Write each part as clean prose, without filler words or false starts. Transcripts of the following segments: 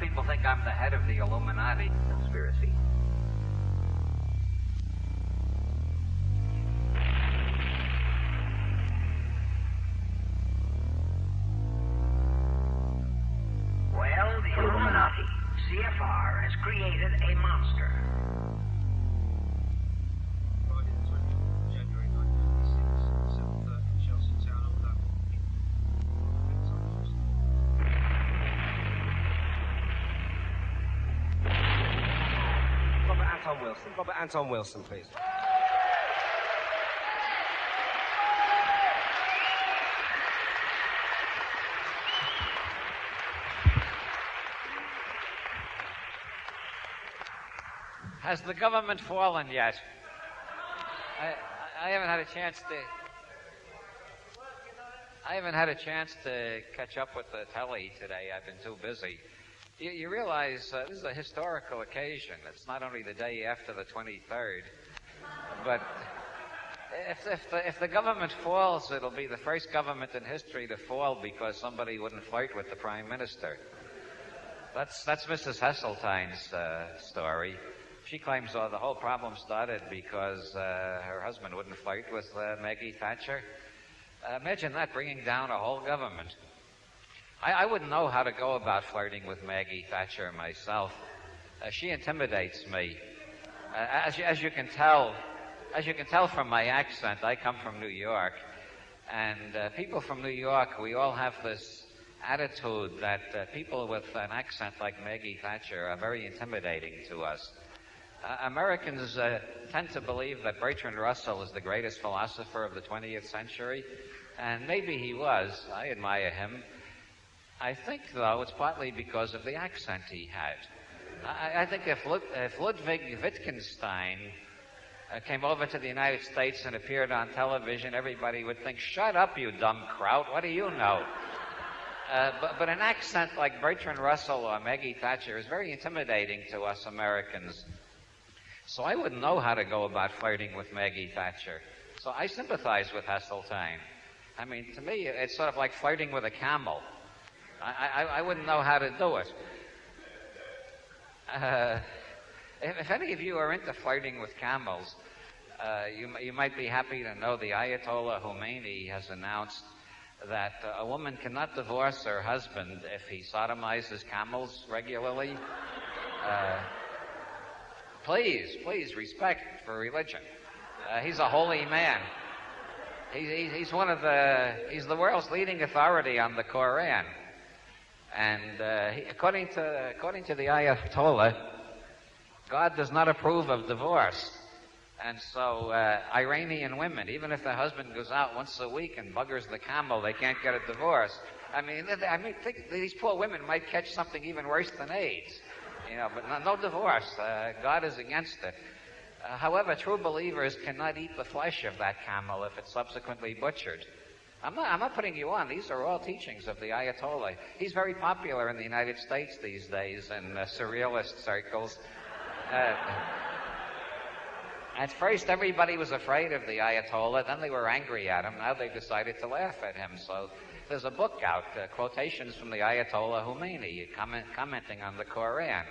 people think I'm the head of the Illuminati conspiracy. Well, the Illuminati, CFR, has created a monster. Robert Anton Wilson, please. Has the government fallen yet? I haven't had a chance to. I haven't had a chance to catch up with the telly today. I've been too busy. You realize this is a historical occasion. It's not only the day after the 23rd, but if the government falls, it'll be the first government in history to fall because somebody wouldn't flirt with the prime minister. That's Mrs. Hesseltine's story. She claims the whole problem started because her husband wouldn't flirt with Maggie Thatcher. Imagine that, bringing down a whole government. I wouldn't know how to go about flirting with Maggie Thatcher myself. She intimidates me. As you can tell from my accent, I come from New York, and people from New York, we all have this attitude that people with an accent like Maggie Thatcher are very intimidating to us. Americans tend to believe that Bertrand Russell is the greatest philosopher of the 20th century, and maybe he was. I admire him. I think, though, it's partly because of the accent he had. I think if Ludwig Wittgenstein came over to the United States and appeared on television, everybody would think, "Shut up, you dumb kraut, what do you know?" But an accent like Bertrand Russell or Maggie Thatcher is very intimidating to us Americans. So I wouldn't know how to go about flirting with Maggie Thatcher. So I sympathize with Hesseltine. I mean, to me, it's sort of like flirting with a camel. I wouldn't know how to do it. If any of you are into flirting with camels, you might be happy to know the Ayatollah Khomeini has announced that a woman cannot divorce her husband if he sodomizes camels regularly. Please, respect for religion. He's a holy man. He's the world's leading authority on the Koran. And according to the Ayatollah, God does not approve of divorce. And so Iranian women, even if their husband goes out once a week and buggers the camel, they can't get a divorce. I mean, think these poor women might catch something even worse than AIDS. But no divorce. God is against it. However, true believers cannot eat the flesh of that camel if it's subsequently butchered. I'm not putting you on. These are all teachings of the Ayatollah. He's very popular in the United States these days in surrealist circles. At first, everybody was afraid of the Ayatollah. Then they were angry at him. Now they've decided to laugh at him. So there's a book out, quotations from the Ayatollah Khomeini, commenting on the Koran.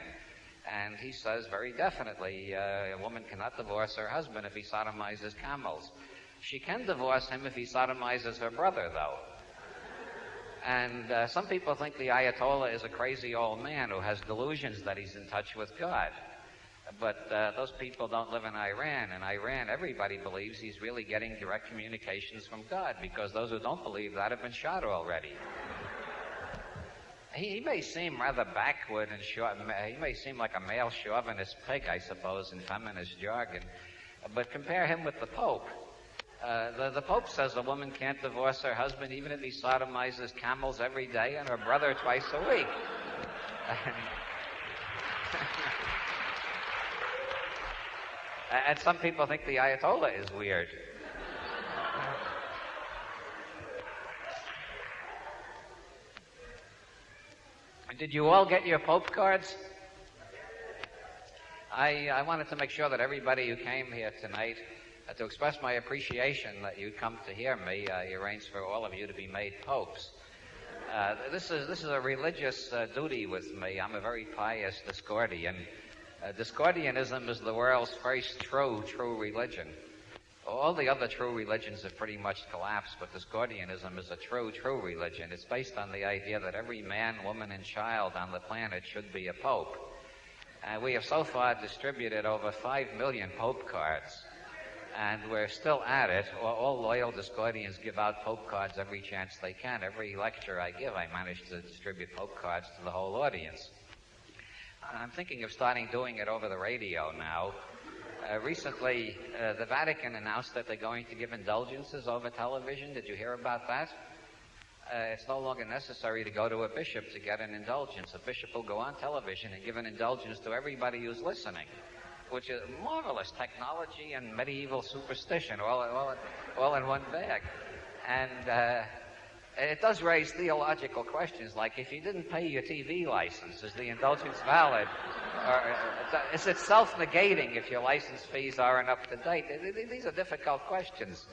And he says very definitely a woman cannot divorce her husband if he sodomizes camels. She can divorce him if he sodomizes her brother, though. And some people think the Ayatollah is a crazy old man who has delusions that he's in touch with God. But those people don't live in Iran. In Iran, everybody believes he's really getting direct communications from God, because those who don't believe that have been shot already. He may seem rather backward and short. He may seem like a male chauvinist pig, I suppose, in feminist jargon. But compare him with the Pope. The Pope says a woman can't divorce her husband even if he sodomizes camels every day and her brother twice a week. And some people think the Ayatollah is weird. Did you all get your Pope cards? I wanted to make sure that everybody who came here tonight, to express my appreciation that you come to hear me, I arranged for all of you to be made popes. This is a religious duty with me. I'm a very pious Discordian. Discordianism is the world's first true religion. All the other true religions have pretty much collapsed, but Discordianism is a true religion. It's based on the idea that every man, woman, and child on the planet should be a pope. And we have so far distributed over 5 million pope cards. And we're still at it. All loyal Discordians give out pope cards every chance they can. Every lecture I give, I manage to distribute pope cards to the whole audience. I'm thinking of starting doing it over the radio now. Recently, the Vatican announced that they're going to give indulgences over television. Did you hear about that? It's no longer necessary to go to a bishop to get an indulgence. A bishop will go on television and give an indulgence to everybody who's listening, which is marvelous technology and medieval superstition all in one bag. And it does raise theological questions, like if you didn't pay your TV license, is the indulgence valid? Or is it self-negating if your license fees aren't up to date? These are difficult questions.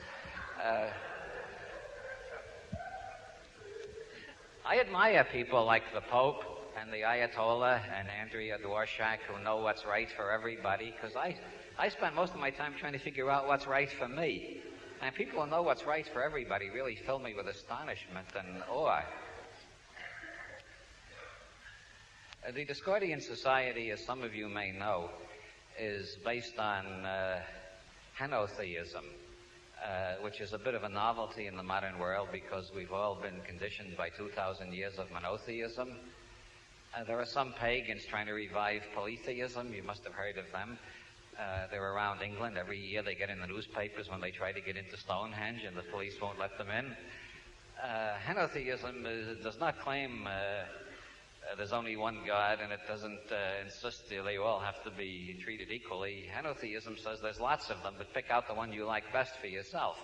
I admire people like the Pope and the Ayatollah and Andrea Dworshak who know what's right for everybody, because I spend most of my time trying to figure out what's right for me. And people who know what's right for everybody really fill me with astonishment and awe. The Discordian Society, as some of you may know, is based on henotheism, which is a bit of a novelty in the modern world because we've all been conditioned by 2,000 years of monotheism. There are some pagans trying to revive polytheism. You must have heard of them. They're around England. Every year they get in the newspapers when they try to get into Stonehenge and the police won't let them in. Henotheism does not claim there's only one God, and it doesn't insist they all have to be treated equally. Henotheism says there's lots of them, but pick out the one you like best for yourself.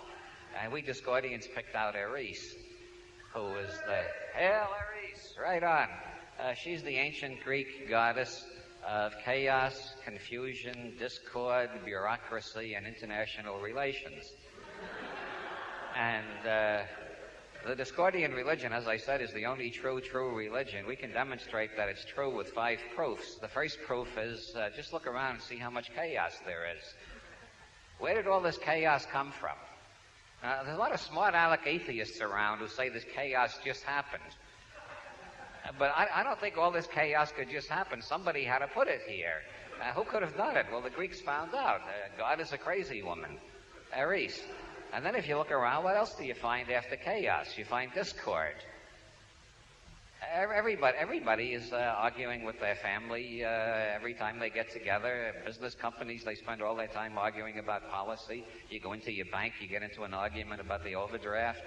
And we Discordians picked out Eris, who is the... Hail, Eris! Right on. She's the ancient Greek goddess of chaos, confusion, discord, bureaucracy, and international relations. And the Discordian religion, as I said, is the only true religion. We can demonstrate that it's true with 5 proofs. The first proof is just look around and see how much chaos there is. Where did all this chaos come from? There's a lot of smart aleck atheists around who say this chaos just happened. But I don't think all this chaos could just happen. Somebody had to put it here. Who could have done it? Well, the Greeks found out. God is a crazy woman, Eris. And then if you look around, what else do you find after chaos? You find discord. Everybody is arguing with their family every time they get together. Business companies, they spend all their time arguing about policy. You go into your bank, you get into an argument about the overdraft.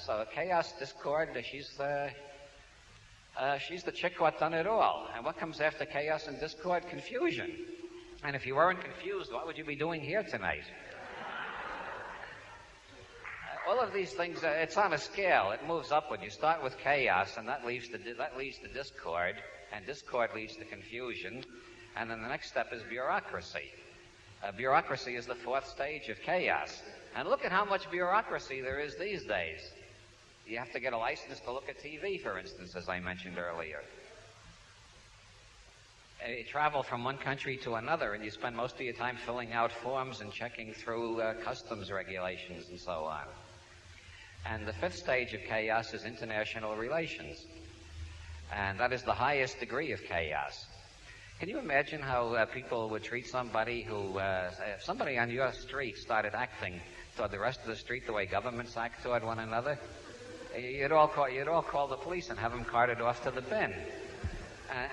So chaos, discord, she's the chick what done it all. And what comes after chaos and discord? Confusion. And if you weren't confused, what would you be doing here tonight? All of these things, it's on a scale. It moves upward. You start with chaos, and that leads to discord, and discord leads to confusion. And then the next step is bureaucracy. Bureaucracy is the 4th stage of chaos. And look at how much bureaucracy there is these days. You have to get a license to look at TV, for instance, as I mentioned earlier. You travel from one country to another, and you spend most of your time filling out forms and checking through customs regulations and so on. And the 5th stage of chaos is international relations. And that is the highest degree of chaos. Can you imagine how people would treat somebody who, if somebody on your street started acting toward the rest of the street the way governments act toward one another? You'd all call the police and have them carted off to the bin.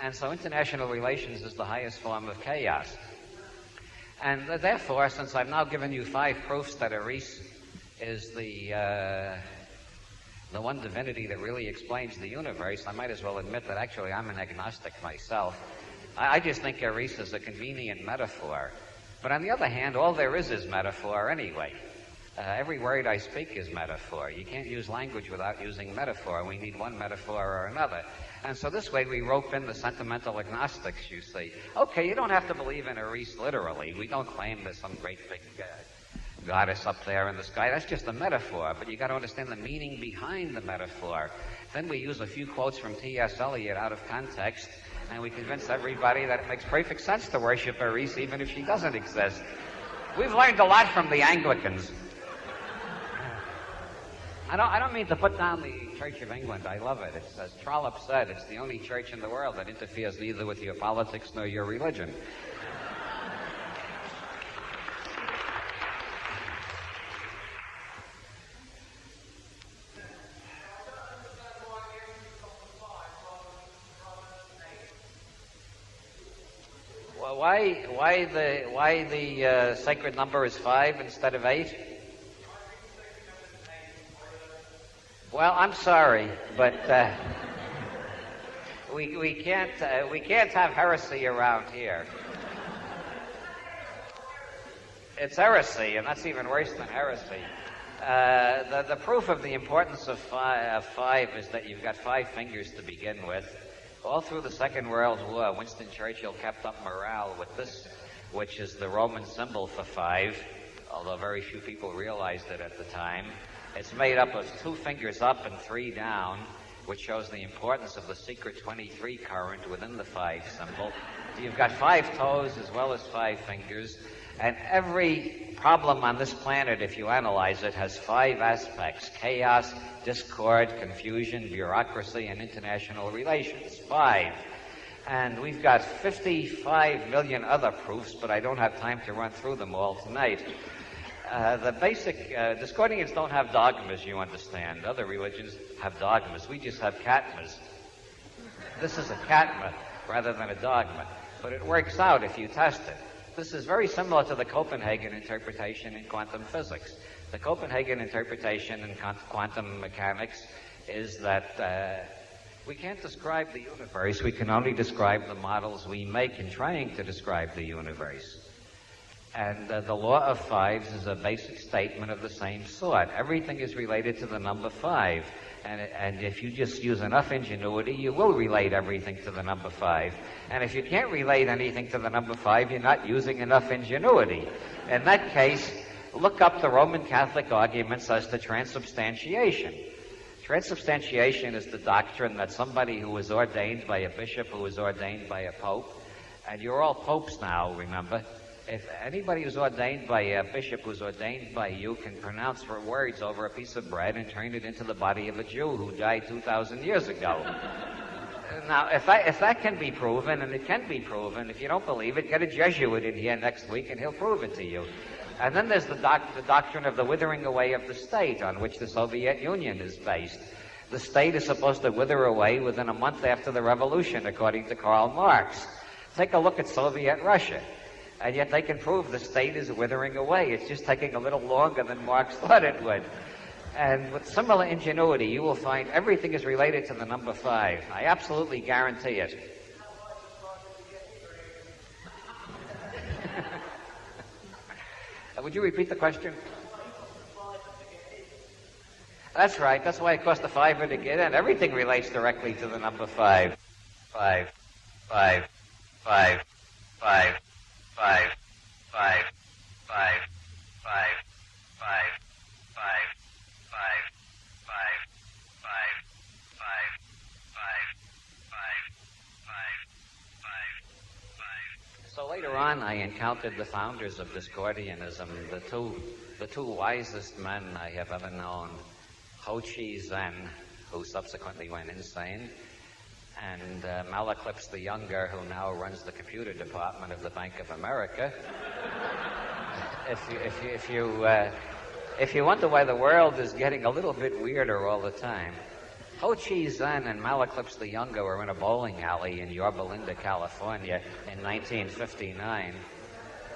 And so international relations is the highest form of chaos. And therefore, since I've now given you 5 proofs that Eris is the one divinity that really explains the universe, I might as well admit that actually I'm an agnostic myself. I just think Eris is a convenient metaphor. But on the other hand, all there is metaphor anyway. Every word I speak is metaphor. You can't use language without using metaphor. We need one metaphor or another. And so this way we rope in the sentimental agnostics, you see. Okay, you don't have to believe in Eris literally. We don't claim there's some great big goddess up there in the sky. That's just a metaphor, but you got to understand the meaning behind the metaphor. Then we use a few quotes from T.S. Eliot out of context, and we convince everybody that it makes perfect sense to worship Eris even if she doesn't exist. We've learned a lot from the Anglicans. I don't mean to put down the Church of England. I love it. It's, as Trollope said, it's the only church in the world that interferes neither with your politics nor your religion. Well, why the sacred number is 5 instead of 8? Well, I'm sorry, but we can't have heresy around here. It's heresy, and that's even worse than heresy. The proof of the importance of five is that you've got 5 fingers to begin with. All through the Second World War, Winston Churchill kept up morale with this, which is the Roman symbol for 5, although very few people realized it at the time. It's made up of 2 fingers up and 3 down, which shows the importance of the secret 23 current within the 5 symbol. You've got 5 toes as well as 5 fingers, and every problem on this planet, if you analyze it, has 5 aspects: chaos, discord, confusion, bureaucracy, and international relations. 5. And we've got 55 million other proofs, but I don't have time to run through them all tonight. The basic, Discordians don't have dogmas, you understand. Other religions have dogmas. We just have katmas. This is a katma rather than a dogma, but it works out if you test it. This is very similar to the Copenhagen interpretation in quantum physics. The Copenhagen interpretation in quantum mechanics is that we can't describe the universe. We can only describe the models we make in trying to describe the universe. And the law of 5s is a basic statement of the same sort. Everything is related to the number 5. And if you just use enough ingenuity, you will relate everything to the number 5. And if you can't relate anything to the number 5, you're not using enough ingenuity. In that case, look up the Roman Catholic arguments as to transubstantiation. Transubstantiation is the doctrine that somebody who was ordained by a bishop who was ordained by a pope, and you're all popes now, remember? If anybody who's ordained by a bishop who's ordained by you can pronounce words over a piece of bread and turn it into the body of a Jew who died 2,000 years ago. Now, if that can be proven, and it can be proven, if you don't believe it, get a Jesuit in here next week and he'll prove it to you. And then there's the doctrine of the withering away of the state, on which the Soviet Union is based. The state is supposed to wither away within a month after the revolution, according to Karl Marx. Take a look at Soviet Russia. And yet they can prove the state is withering away. It's just taking a little longer than Marx thought it would. And with similar ingenuity, you will find everything is related to the number 5. I absolutely guarantee it. Would you repeat the question? That's right. That's why it cost a $5 to get in. Everything relates directly to the number 5. 5, 5, 5, 5. 5, 5, 5, 5, 5, 5, 5, 5, 5, 5. So later on, I encountered the founders of Discordianism, the two wisest men I have ever known, Ho Chi Zen, who subsequently went insane, and Malaclips the Younger, who now runs the computer department of the Bank of America. If you wonder why the world is getting a little bit weirder all the time, Ho Chi Zen and Malaclips the Younger were in a bowling alley in Yorba Linda, California in 1959.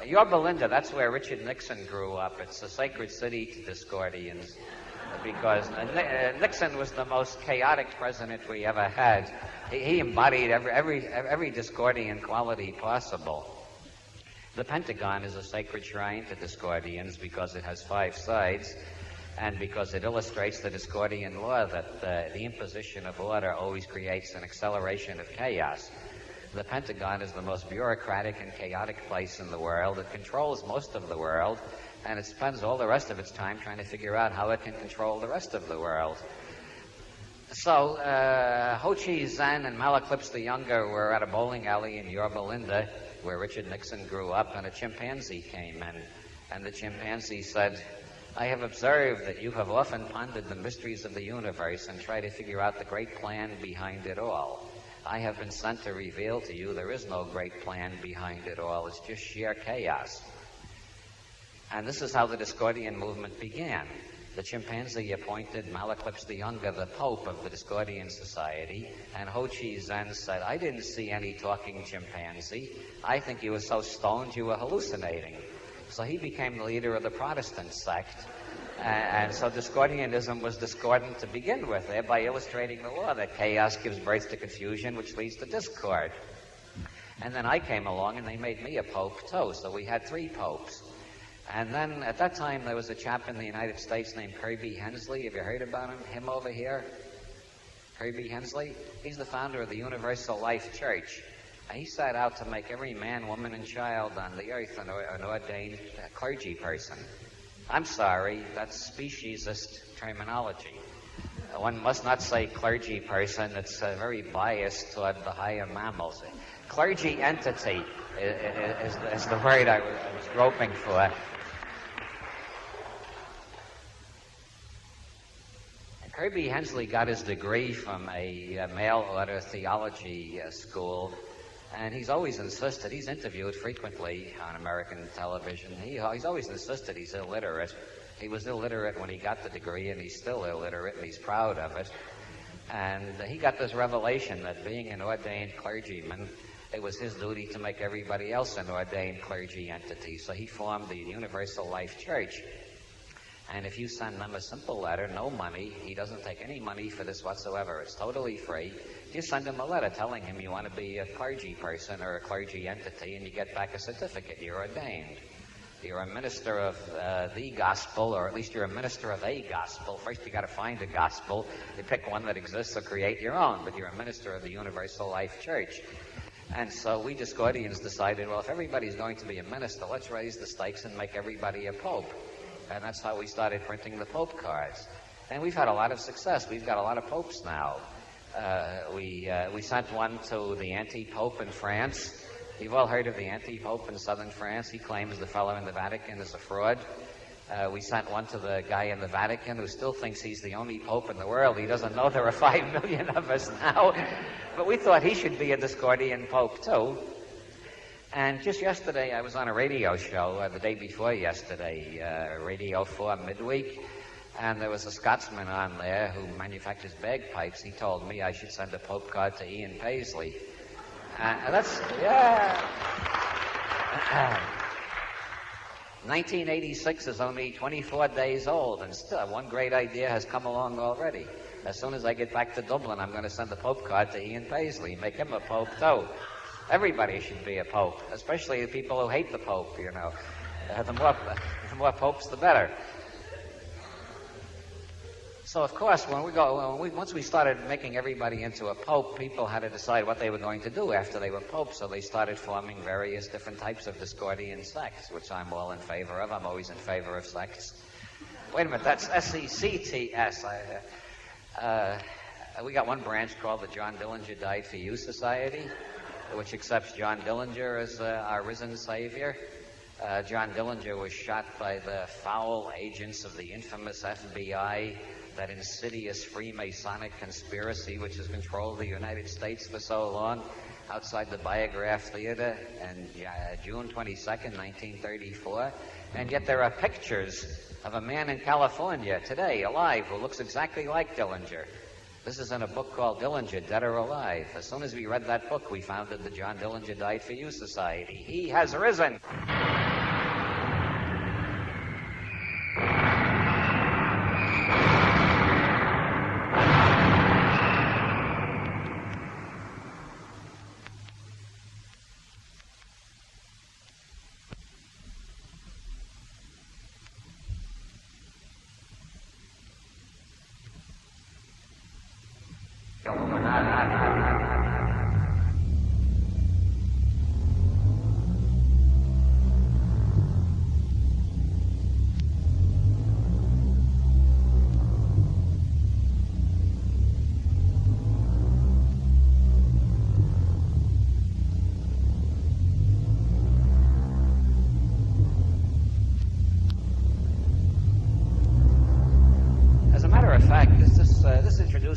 Yorba Linda, that's where Richard Nixon grew up. It's a sacred city to Discordians, because Nixon was the most chaotic president we ever had. He embodied every Discordian quality possible. The Pentagon is a sacred shrine to Discordians because it has 5 sides, and because it illustrates the Discordian law that the imposition of order always creates an acceleration of chaos. the Pentagon is the most bureaucratic and chaotic place in the world. It controls most of the world, and it spends all the rest of its time trying to figure out how it can control the rest of the world. So, Ho Chi Minh and Malaclips the Younger were at a bowling alley in Yorba Linda, where Richard Nixon grew up, and a chimpanzee came in. And the chimpanzee said, "I have observed that you have often pondered the mysteries of the universe and tried to figure out the great plan behind it all. I have been sent to reveal to you there is no great plan behind it all. It's just sheer chaos." And this is how the Discordian movement began. The chimpanzee appointed Malaclips the Younger the Pope of the Discordian Society, and Ho Chi Minh said, "I didn't see any talking chimpanzee. I think you were so stoned you were hallucinating." So he became the leader of the Protestant sect. And so Discordianism was discordant to begin with, thereby illustrating the law that chaos gives birth to confusion, which leads to discord. And then I came along, and they made me a pope, too, so we had 3 popes. And then, at that time, there was a chap in the United States named Kirby Hensley. Have you heard about him? Him over here? Kirby Hensley? He's the founder of the Universal Life Church. And he set out to make every man, woman, and child on the earth an ordained clergy person. I'm sorry, that's speciesist terminology. One must not say clergy person. It's very biased toward the higher mammals. Clergy entity is the word I was groping for. Kirby Hensley got his degree from a mail-order theology school, and he's always insisted, he's interviewed frequently on American television, he's always insisted he's illiterate. He was illiterate when he got the degree, and he's still illiterate, and he's proud of it. And he got this revelation that being an ordained clergyman, it was his duty to make everybody else an ordained clergy entity. So he formed the Universal Life Church. And if you send them a simple letter, no money, he doesn't take any money for this whatsoever. It's totally free. You send him a letter telling him you want to be a clergy person or a clergy entity, and you get back a certificate. You're ordained. You're a minister of the gospel, or at least you're a minister of a gospel. First, you got to find a gospel. You pick one that exists or create your own, but you're a minister of the Universal Life Church. And so we Discordians decided, well, if everybody's going to be a minister, let's raise the stakes and make everybody a pope. And that's how we started printing the Pope cards. And we've had a lot of success. We've got a lot of popes now. We sent one to the anti-pope in France. You've all heard of the anti-pope in southern France. He claims the fellow in the Vatican is a fraud. We sent one to the guy in the Vatican who still thinks he's the only pope in the world. He doesn't know there are 5 million of us now. But we thought he should be a Discordian pope, too. And just yesterday, I was on a radio show, the day before yesterday, Radio 4 midweek, and there was a Scotsman on there who manufactures bagpipes. He told me I should send a pope card to Ian Paisley. And that's, yeah. 1986 is only 24 days old, and still one great idea has come along already. As soon as I get back to Dublin, I'm going to send a pope card to Ian Paisley, make him a pope, too. Everybody should be a pope, especially the people who hate the pope, you know. The more popes, the better. So, of course, once we started making everybody into a pope, people had to decide what they were going to do after they were popes, so they started forming various different types of Discordian sects, which I'm all in favor of. I'm always in favor of sects. Wait a minute, that's S-E-C-T-S. We got one branch called the John Dillinger Died for You Society, which accepts John Dillinger as our risen savior. John Dillinger was shot by the foul agents of the infamous FBI, that insidious Freemasonic conspiracy which has controlled the United States for so long, outside the Biograph Theater on June 22nd, 1934. And yet there are pictures of a man in California today, alive, who looks exactly like Dillinger. This is in a book called Dillinger, Dead or Alive. As soon as we read that book, we founded the John Dillinger Died for You Society. He has risen.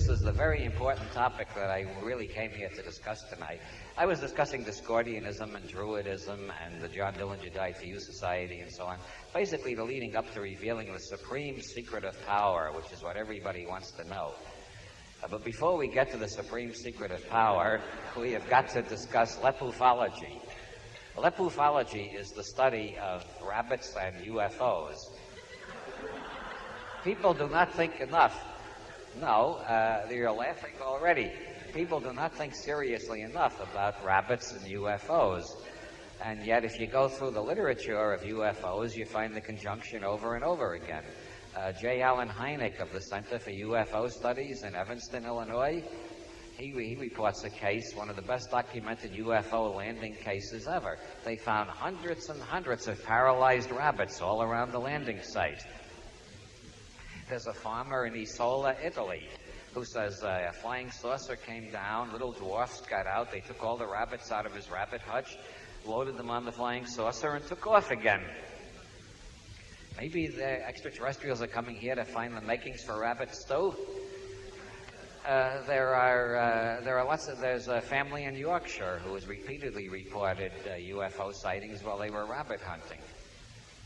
is the very important topic that I really came here to discuss tonight. I was discussing Discordianism and Druidism and the John Dillinger Died for You Society and so on. Basically, the leading up to revealing the supreme secret of power, which is what everybody wants to know. But before we get to the supreme secret of power, we have got to discuss Lepufology. Lepufology is the study of rabbits and UFOs. People do not think enough. No, you're laughing already. People do not think seriously enough about rabbits and UFOs. And yet, if you go through the literature of UFOs, you find the conjunction over and over again. J. Allen Hynek of the Center for UFO Studies in Evanston, Illinois, he reports a case, one of the best documented UFO landing cases ever. They found hundreds and hundreds of paralyzed rabbits all around the landing site. There's a farmer in Isola, Italy, who says a flying saucer came down, little dwarfs got out, they took all the rabbits out of his rabbit hutch, loaded them on the flying saucer, and took off again. Maybe the extraterrestrials are coming here to find the makings for rabbit stew. There's a family in Yorkshire who has repeatedly reported UFO sightings while they were rabbit hunting.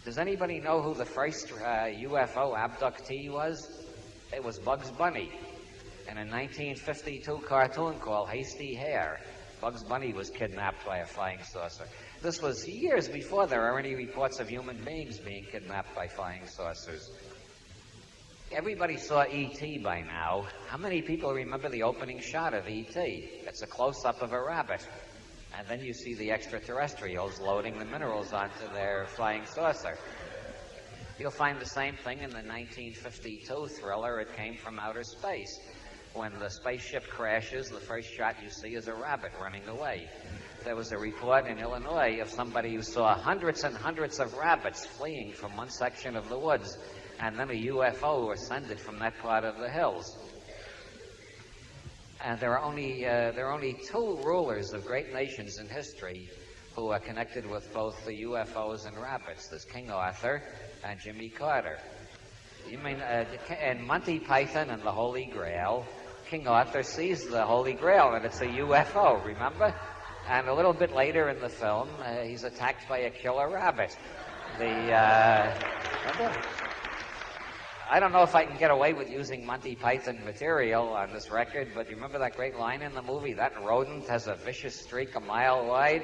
Does anybody know who the first UFO abductee was? It was Bugs Bunny. In a 1952 cartoon called Hasty Hare, Bugs Bunny was kidnapped by a flying saucer. This was years before there are any reports of human beings being kidnapped by flying saucers. Everybody saw E.T. by now. How many people remember the opening shot of E.T.? It's a close-up of a rabbit. And then you see the extraterrestrials loading the minerals onto their flying saucer. You'll find the same thing in the 1952 thriller It Came from Outer Space. When the spaceship crashes, the first shot you see is a rabbit running away. There was a report in Illinois of somebody who saw hundreds and hundreds of rabbits fleeing from one section of the woods, and then a UFO ascended from that part of the hills. And there are only two rulers of great nations in history who are connected with both the UFOs and rabbits. There's King Arthur and Jimmy Carter. You mean, in Monty Python and the Holy Grail, King Arthur sees the Holy Grail and it's a UFO, remember? And a little bit later in the film, he's attacked by a killer rabbit. I don't know if I can get away with using Monty Python material on this record, but you remember that great line in the movie, that rodent has a vicious streak a mile wide?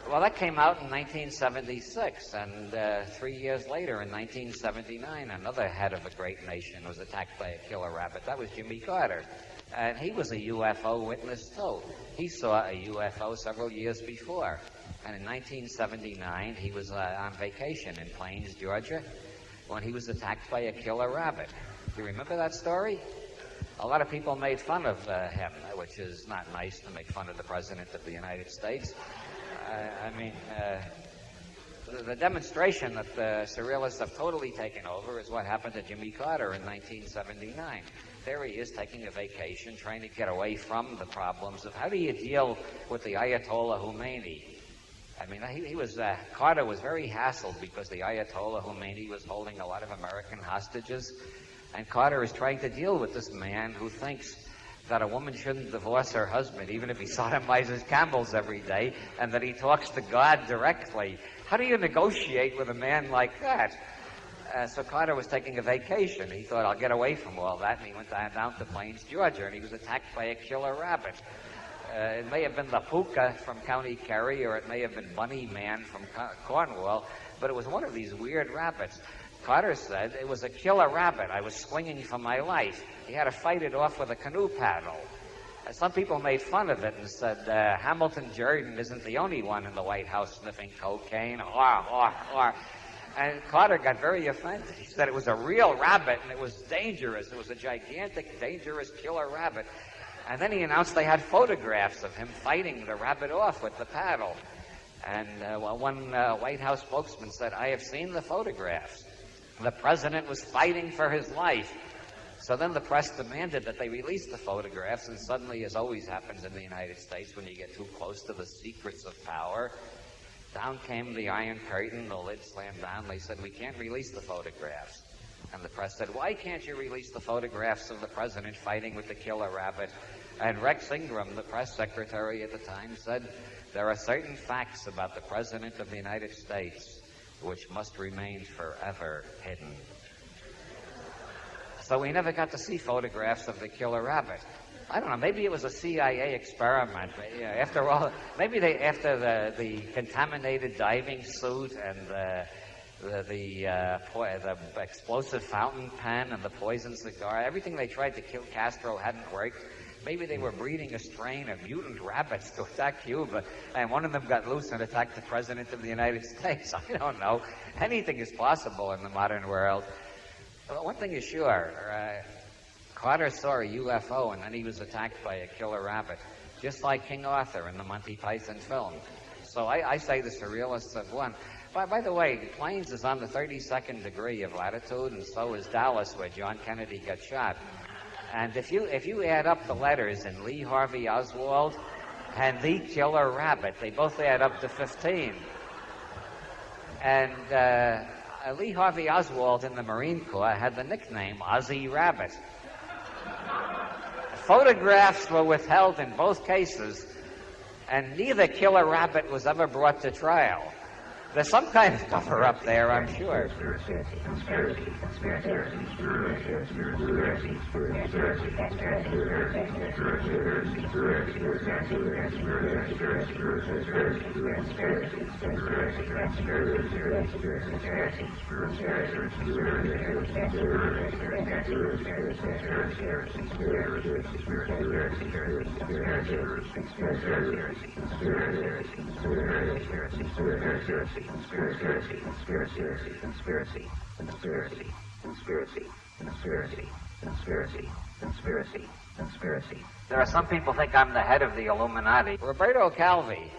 Well, that came out in 1976, and 3 years later, in 1979, another head of a great nation was attacked by a killer rabbit. That was Jimmy Carter, and he was a UFO witness, too. He saw a UFO several years before, and in 1979, he was on vacation in Plains, Georgia, when he was attacked by a killer rabbit. Do you remember that story? A lot of people made fun of him, which is not nice to make fun of the President of the United States. The demonstration that the surrealists have totally taken over is what happened to Jimmy Carter in 1979. There he is taking a vacation, trying to get away from the problems of how do you deal with the Ayatollah Khomeini. Carter was very hassled because the Ayatollah Khomeini was holding a lot of American hostages. And Carter is trying to deal with this man who thinks that a woman shouldn't divorce her husband, even if he sodomizes camels every day, and that he talks to God directly. How do you negotiate with a man like that? So Carter was taking a vacation. He thought, I'll get away from all that, and he went down to Plains, Georgia, and he was attacked by a killer rabbit. It may have been the Puka from County Kerry, or it may have been Bunny Man from Cornwall, but it was one of these weird rabbits. Carter said, it was a killer rabbit. I was swinging for my life. He had to fight it off with a canoe paddle. Some people made fun of it and said, Hamilton Jordan isn't the only one in the White House sniffing cocaine. And Carter got very offended. He said it was a real rabbit and it was dangerous. It was a gigantic, dangerous killer rabbit. And then he announced they had photographs of him fighting the rabbit off with the paddle. And one White House spokesman said, I have seen the photographs. The president was fighting for his life. So then the press demanded that they release the photographs, and suddenly, as always happens in the United States, when you get too close to the secrets of power, down came the Iron Curtain, the lid slammed down. They said, we can't release the photographs. And the press said, why can't you release the photographs of the president fighting with the killer rabbit? And Rex Ingram, the press secretary at the time, said, there are certain facts about the President of the United States which must remain forever hidden. So we never got to see photographs of the killer rabbit. I don't know, maybe it was a CIA experiment. After all, maybe after the contaminated diving suit and the explosive fountain pen and the poison cigar, everything they tried to kill Castro hadn't worked. Maybe they were breeding a strain of mutant rabbits to attack Cuba, and one of them got loose and attacked the President of the United States. I don't know. Anything is possible in the modern world. Well, one thing is sure. Carter saw a UFO, and then he was attacked by a killer rabbit, just like King Arthur in the Monty Python film. So I say the surrealists have won. By the way, Plains is on the 32nd degree of latitude, and so is Dallas, where John Kennedy got shot. And if you add up the letters in Lee Harvey Oswald and the killer rabbit, they both add up to 15. And Lee Harvey Oswald in the Marine Corps had the nickname Ozzy Rabbit. Photographs were withheld in both cases, and neither killer rabbit was ever brought to trial. There's some kind of cover-up there, I'm sure. Conspiracy. There are some people think I'm the head of the Illuminati. Roberto Calvi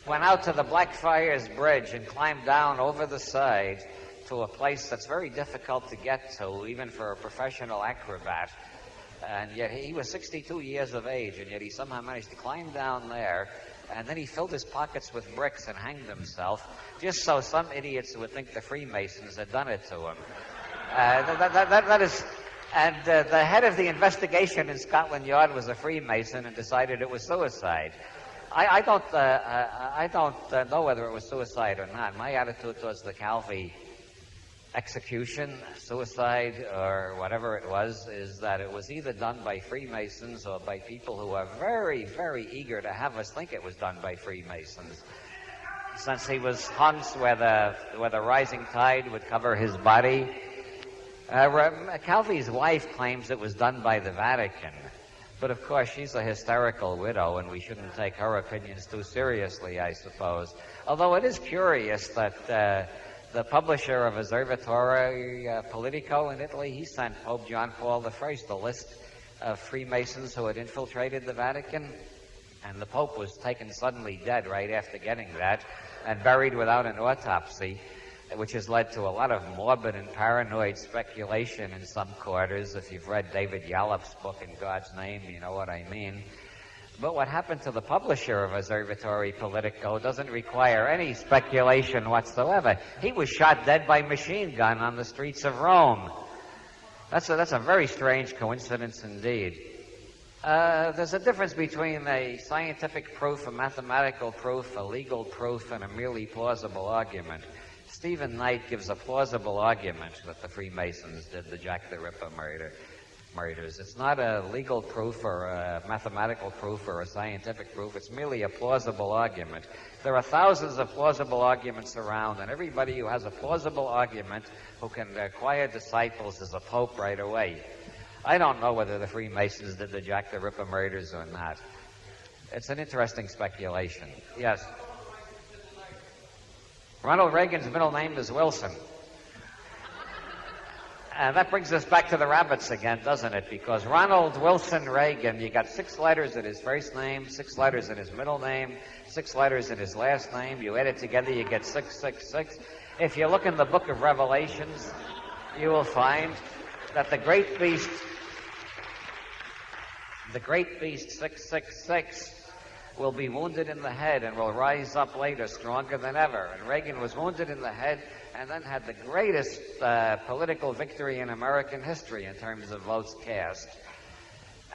went out to the Blackfriars Bridge and climbed down over the side to a place that's very difficult to get to, even for a professional acrobat. And yet he was 62 years of age, and yet he somehow managed to climb down there, and then he filled his pockets with bricks and hanged himself, just so some idiots would think the Freemasons had done it to him. That is... And the head of the investigation in Scotland Yard was a Freemason and decided it was suicide. I don't know whether it was suicide or not. My attitude towards the Calvi execution, suicide, or whatever it was, is that it was either done by Freemasons or by people who are very, very eager to have us think it was done by Freemasons. Since he was hung where the rising tide would cover his body. Calvi's wife claims it was done by the Vatican, but of course she's a hysterical widow, and we shouldn't take her opinions too seriously, I suppose. Although it is curious that the publisher of Osservatore Politico in Italy, he sent Pope John Paul I a list of Freemasons who had infiltrated the Vatican, and the Pope was taken suddenly dead right after getting that and buried without an autopsy, which has led to a lot of morbid and paranoid speculation in some quarters. If you've read David Yallop's book, In God's Name, you know what I mean. But what happened to the publisher of Osservatore Politico doesn't require any speculation whatsoever. He was shot dead by machine gun on the streets of Rome. That's a very strange coincidence indeed. There's a difference between a scientific proof, a mathematical proof, a legal proof, and a merely plausible argument. Stephen Knight gives a plausible argument that the Freemasons did the Jack the Ripper murders. It's not a legal proof or a mathematical proof or a scientific proof. It's merely a plausible argument. There are thousands of plausible arguments around, and everybody who has a plausible argument who can acquire disciples is a pope right away. I don't know whether the Freemasons did the Jack the Ripper murders or not. It's an interesting speculation. Yes? Ronald Reagan's middle name is Wilson. And that brings us back to the rabbits again, doesn't it? Because Ronald Wilson Reagan, you got 6 letters in his first name, 6 letters in his middle name, 6 letters in his last name. You add it together, you get 666. If you look in the book of Revelations, you will find that the great beast 666, will be wounded in the head and will rise up later stronger than ever. And Reagan was wounded in the head and then had the greatest political victory in American history in terms of votes cast.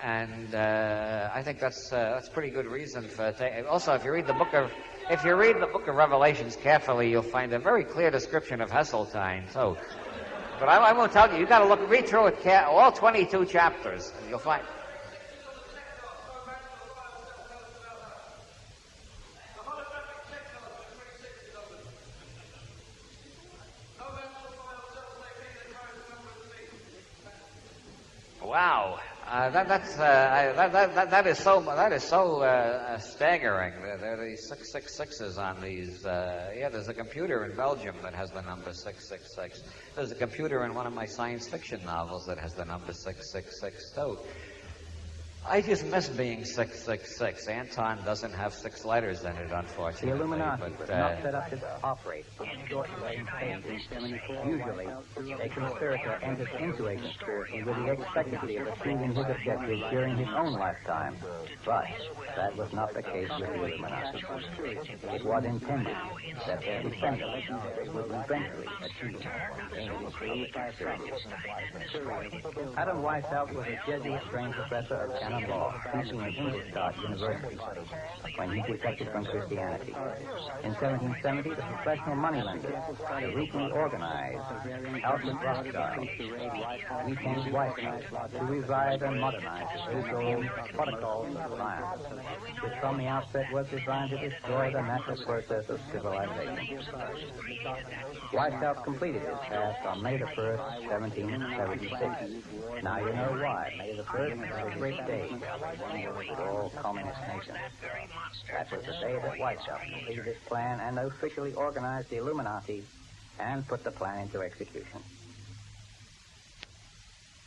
And I think that's pretty good reason for also, if you read the book of Revelations carefully, you'll find a very clear description of Heseltine. So, but I won't tell you. You got to read through it, all 22 chapters, and you'll find. Wow. That is so staggering. There are these 666s on these. There's a computer in Belgium that has the number 666. There's a computer in one of my science fiction novels that has the number 666 too. I just miss being 666. Anton doesn't have 6 letters in it, unfortunately. The Illuminati was not set up to operate in short range phases. Usually, a conspirator enters into a conspiracy with the expectancy of achieving his objectives during his own lifetime. But that was not the case with the Illuminati. It was intended that their descendants would eventually achieve Adam Weishaupt was a Jesuit-trained professor of canon law, teaching at Ingolstadt University, when he defected from Christianity. In 1770, the professional moneylender, the weekly organized Albert Rothschild, retained Weishaupt to revive and modernize the age-old protocols of science, which from the outset was designed to destroy the natural process of civilization. Weishaupt completed his task on May the 1st, 1776. Now you know why. May the 1st was a great day for all communist nations. That was the day that Weishaupt completed his plan and officially organized the Illuminati and put the plan into execution.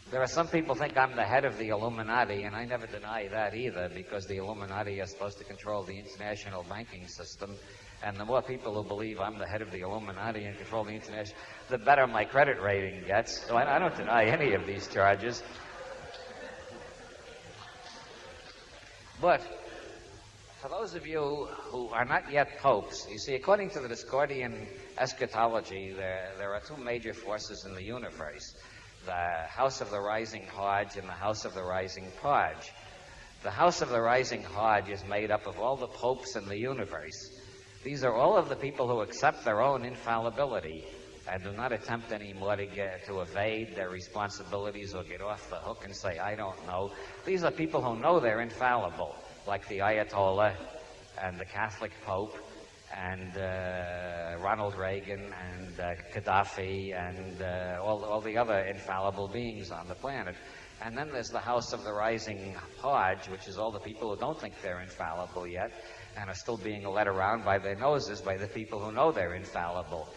There are some people think I'm the head of the Illuminati, and I never deny that either, because the Illuminati are supposed to control the international banking system. And the more people who believe I'm the head of the Illuminati and control the international, the better my credit rating gets. So I don't deny any of these charges. But for those of you who are not yet popes, you see, according to the Discordian eschatology, there are 2 major forces in the universe: the House of the Rising Hajj and the House of the Rising Podge. The House of the Rising Hajj is made up of all the popes in the universe. These are all of the people who accept their own infallibility and do not attempt anymore to evade their responsibilities or get off the hook and say, I don't know. These are people who know they're infallible, like the Ayatollah and the Catholic Pope and Ronald Reagan and Gaddafi and all the other infallible beings on the planet. And then there's the House of the Rising Hajj, which is all the people who don't think they're infallible yet and are still being led around by their noses by the people who know they're infallible.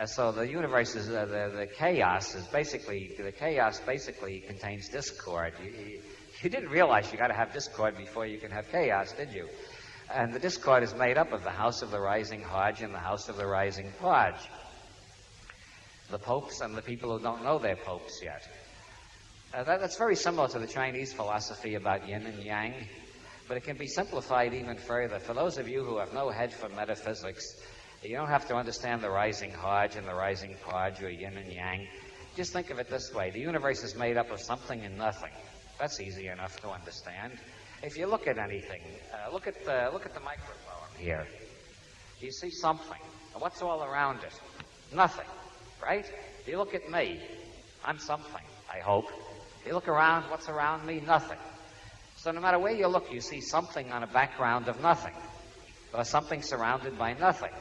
So the universe is the chaos basically contains discord. You didn't realize you got to have discord before you can have chaos, did you? And the discord is made up of the House of the Rising Hajj and the House of the Rising Podge. The popes and the people who don't know they're popes yet. That's very similar to the Chinese philosophy about yin and yang, but it can be simplified even further. For those of you who have no head for metaphysics, you don't have to understand the rising Hajj and the rising Podge or yin and yang. Just think of it this way. The universe is made up of something and nothing. That's easy enough to understand. If you look at anything, look at the microphone here. You see something. What's all around it? Nothing, right? You look at me. I'm something, I hope. You look around, what's around me? Nothing. So no matter where you look, you see something on a background of nothing, or something surrounded by nothing.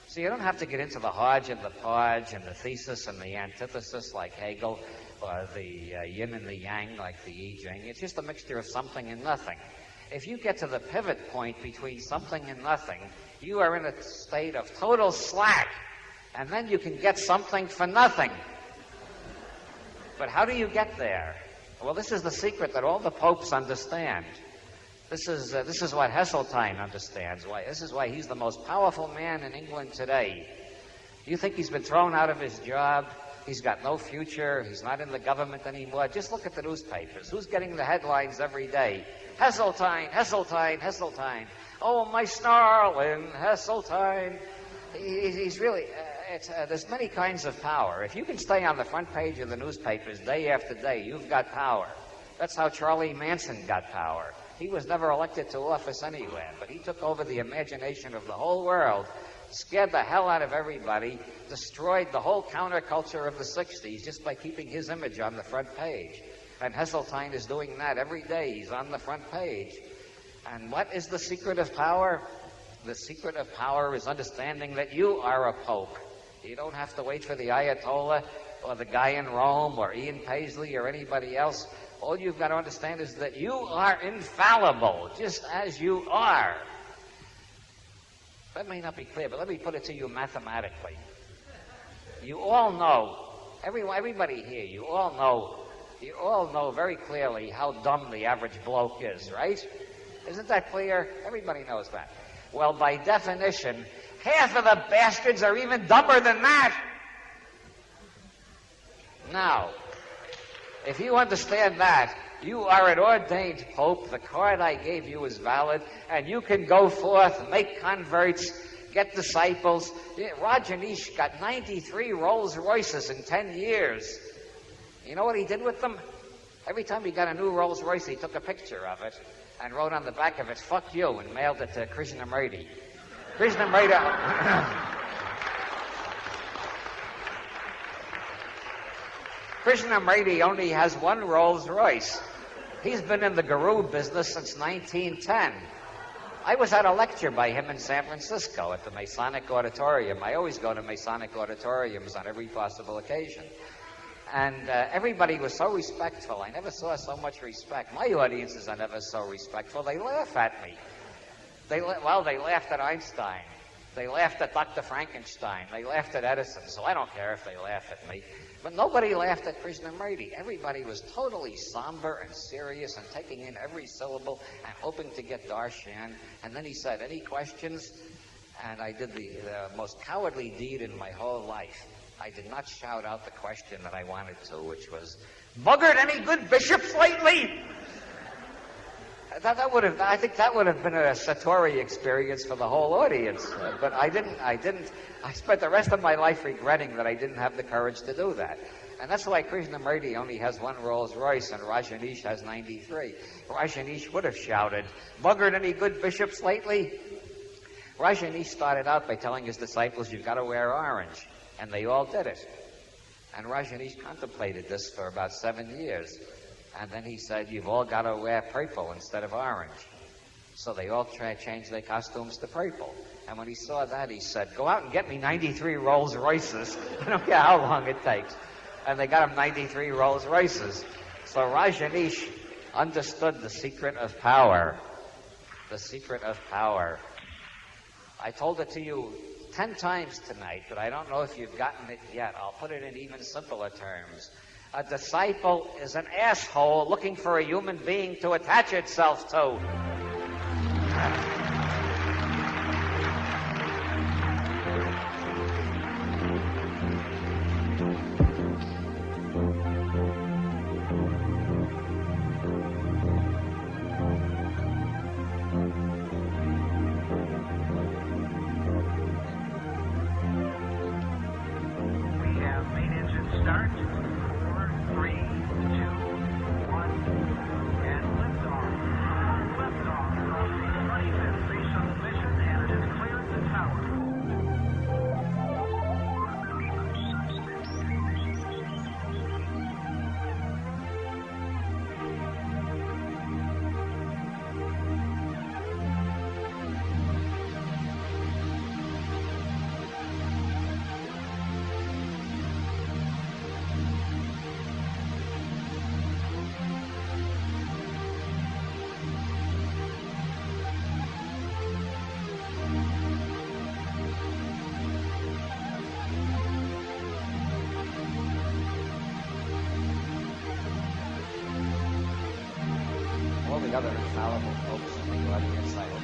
So you don't have to get into the Hajj and the Podge and the thesis and the antithesis like Hegel, or the yin and the yang like the I Ching. It's just a mixture of something and nothing. If you get to the pivot point between something and nothing, you are in a state of total slack, and then you can get something for nothing. But how do you get there? Well, this is the secret that all the popes understand. This is what Heseltine understands. This is why he's the most powerful man in England today. You think he's been thrown out of his job? He's got no future. He's not in the government anymore. Just look at the newspapers. Who's getting the headlines every day? Heseltine, Heseltine, Heseltine. Oh, my snarling, Heseltine. He's really... there's many kinds of power. If you can stay on the front page of the newspapers day after day, you've got power. That's how Charlie Manson got power. He was never elected to office anywhere, but he took over the imagination of the whole world, scared the hell out of everybody, destroyed the whole counterculture of the 60s just by keeping his image on the front page. And Heseltine is doing that every day. He's on the front page. And what is the secret of power? The secret of power is understanding that you are a pope. You don't have to wait for the Ayatollah or the guy in Rome or Ian Paisley or anybody else. All you've got to understand is that you are infallible, just as you are. That may not be clear, but let me put it to you mathematically. You all know, everybody here, you all know very clearly how dumb the average bloke is, right? Isn't that clear? Everybody knows that. Well, by definition, half of the bastards are even dumber than that. Now, if you understand that, you are an ordained pope, the card I gave you is valid, and you can go forth, make converts, get disciples. Rajneesh got 93 Rolls Royces in 10 years. You know what he did with them? Every time he got a new Rolls Royce, he took a picture of it and wrote on the back of it, "Fuck you," and mailed it to Krishnamurti. Krishnamurti only has one Rolls Royce. He's been in the guru business since 1910. I was at a lecture by him in San Francisco at the Masonic Auditorium. I always go to Masonic auditoriums on every possible occasion. And everybody was so respectful. I never saw so much respect. My audiences are never so respectful. They laugh at me. They laughed at Einstein. They laughed at Dr. Frankenstein. They laughed at Edison. So I don't care if they laugh at me. But nobody laughed at Krishnamurti. Everybody was totally somber and serious and taking in every syllable and hoping to get darshan. And then he said, "Any questions?" And I did the most cowardly deed in my whole life. I did not shout out the question that I wanted to, which was, "Buggered any good bishops lately?" I think that would have been a Satori experience for the whole audience. But I didn't. I spent the rest of my life regretting that I didn't have the courage to do that. And that's why Krishnamurti only has one Rolls Royce and Rajneesh has 93. Rajneesh would have shouted, "Buggered any good bishops lately?" Rajneesh started out by telling his disciples, "You've got to wear orange." And they all did it. And Rajneesh contemplated this for about 7 years. And then he said, "You've all got to wear purple instead of orange." So they all changed their costumes to purple. And when he saw that, he said, "Go out and get me 93 Rolls Royces. I don't care how long it takes." And they got him 93 Rolls Royces. So Rajneesh understood the secret of power. The secret of power. I told it to you 10 times tonight, but I don't know if you've gotten it yet. I'll put it in even simpler terms. A disciple is an asshole looking for a human being to attach itself to. Other infallible folks in the audience, I